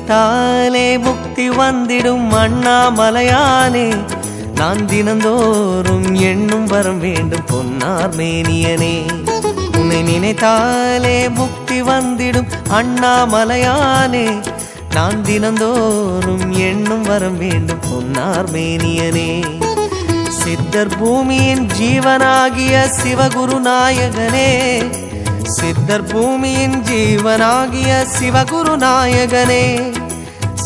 நினைத்தாலே முக்தி வந்திடும் அண்ணாமலையானே, நான் தினந்தோறும் எண்ணும் வரம் வேண்டும் பொன்னார் மேனியனே. உன்னை நினைத்தாலே முக்தி வந்திடும் அண்ணாமலையானே, நான் தினந்தோறும் எண்ணும் வரம் வேண்டும் பொன்னார் மேனியனே. சித்தர் பூமியின் ஜீவனாகிய சிவகுரு நாயகனே, சித்தர் பூமியின் ஜீவனாகிய சிவகுரு நாயகனே,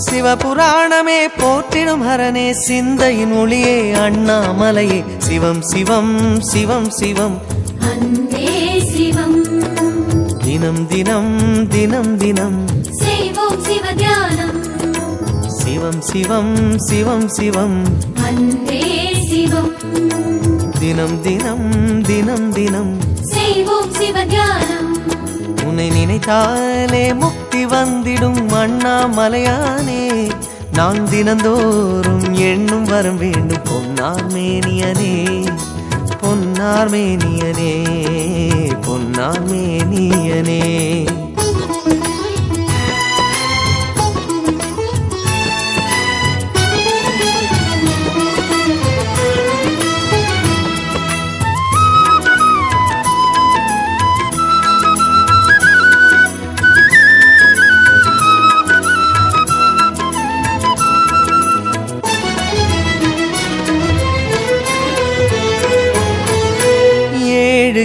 சிவபுராணமே போற்றிடும் ஹரனே, சிந்தையின் ஒளியே அண்ணாமலையே, சிவம் சிவம் சிவம் சிவம் அன்பே சிவம். தினம் தினம் தினம் தினம் செய்வோம் சிவ தியானம். சிவம் சிவம் சிவம் சிவம் அன்பே சிவம். தினம் தினம் தினம் தினம் செய்வோம் சிவ தியானம். உன்னை நினைத்தாலே முக்தி வந்திடும் அண்ணாமலையானே, நான் தினந்தோறும் எண்ணும் வரம் வேண்டும் பொன்னார் மேனியனே, பொன்னார் மேனியனே, பொன்னார் மேனியனே.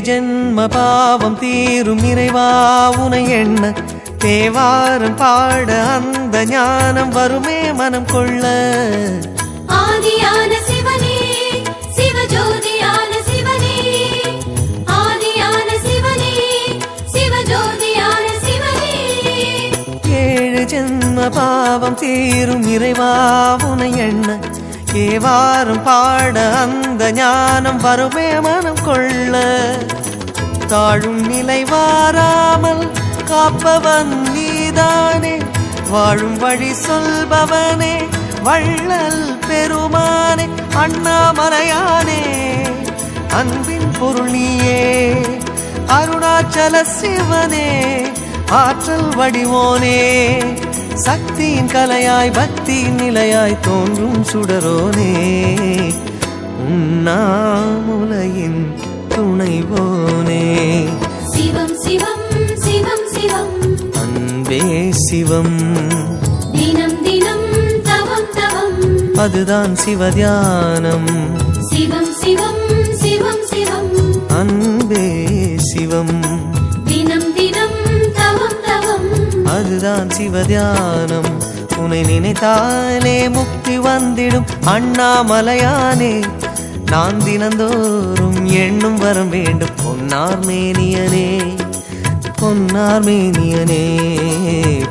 ஜென்ம பாவம் தீரும் இறைவா உனை எண்ண, தேவாரம் பாட அந்த ஞானம் வருமே மனம் கொள்ள. ஆதியான சிவனே சிவஜோதியான சிவனே, ஆதியான சிவனே சிவஜோதியான சிவனே. 7 ஜென்ம பாவம் தீரும் இறைவா உனை எண்ண, தேவாரம் பாட அந்த ஞானம் வருமே மனம் கொள்ள. தாழும் நிலை வாராமல் காப்பவன் நீதானே, வாழும் வழி சொல்பவனே வள்ளல் பெருமானே, அண்ணாமலையானே அன்பின் பொருள் நீயே, அருணாச்சல சிவனே ஆற்றல் வடிவோனே, சக்தியின் கலையாய் பக்தியின் நிலையாய் தோன்றும் சுடரோனே, உண்ணாமுலையின் துணைவோனே. சிவம் சிவம் சிவம் சிவம் அன்பே சிவம். தினம் தினம் தவம் தவம், அதுதான் சிவதியானம். சிவம் சிவம் சிவம் சிவம் அன்பே சிவம். தினம் தினம் தவம் தவம், அதுதான் சிவதியானம். உன்னை நினைத்தாலே முக்தி வந்திடும் அண்ணாமலையானே, நான் தினந்தோறும் எண்ணும் வரம் வேண்டும் பொன்னார் மேனியனே, பொன்னார் மேனியனே,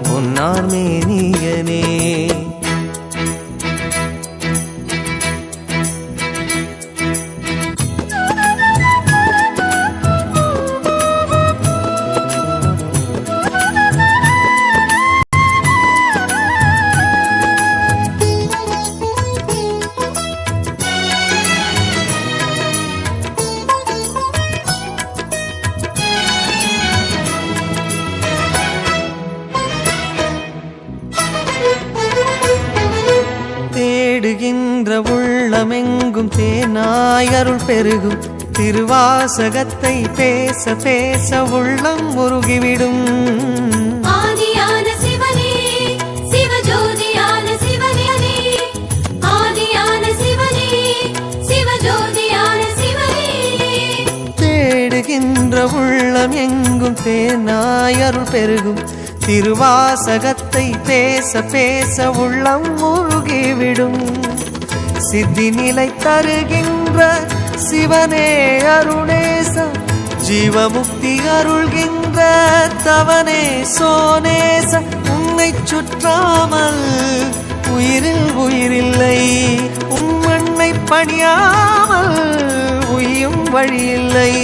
பொன்னார் மேனியனே. தேடுகின்ற உள்ளமெங்கும் தேனாய் அருள் பெருகும், திருவாசகத்தை பேச பேச உள்ளம் முருகிவிடும். ஆதியான சிவனே சிவஜோதியான சிவனே, ஆதியான சிவனே சிவஜோதியான சிவனே. தேடுகின்ற உள்ளம் எங்கும் தேனாய் அருள் பெருகும், திருவாசகத்தை பேச பேச உள்ளம் முருகிவிடும். சித்தி நிலை தருகின்ற சிவனே அருணேச, ஜீவமுக்தி அருள்கின்ற தவனே சோனேச. உன்னை சுற்றாமல் உயிரில் உயிரில்லை, உம்மண்ணை பணியாமல் உயும் வழியில்லை.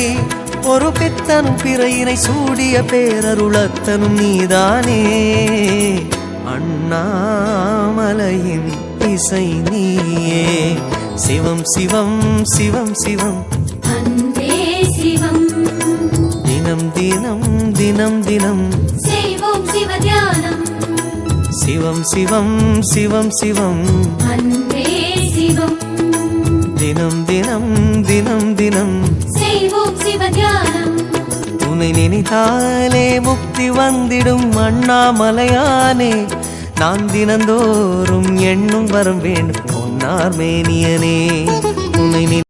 ஒரு பித்தனும் பிறையினை சூடிய பேரருளத்தனும் நீதானே, அண்ணாமலையின் இசை நீயே. சிவம் சிவம் சிவம் சிவம் அன்பே சிவம். தினம் தினம் தினம் தினம் செய்வோம் சிவ தியானம். சிவம் சிவம் சிவம் சிவம் அன்பே சிவம் தினம் தினம் தினம் தினம் செய்வோம் சிவ தியானம் உன்னை நினைத்தாலே முக்தி வந்திடும் அண்ணாமலையானே நான் தினந்தோறும் எண்ணும் வரம் வேண்டும் பொன்னார் மேனியனே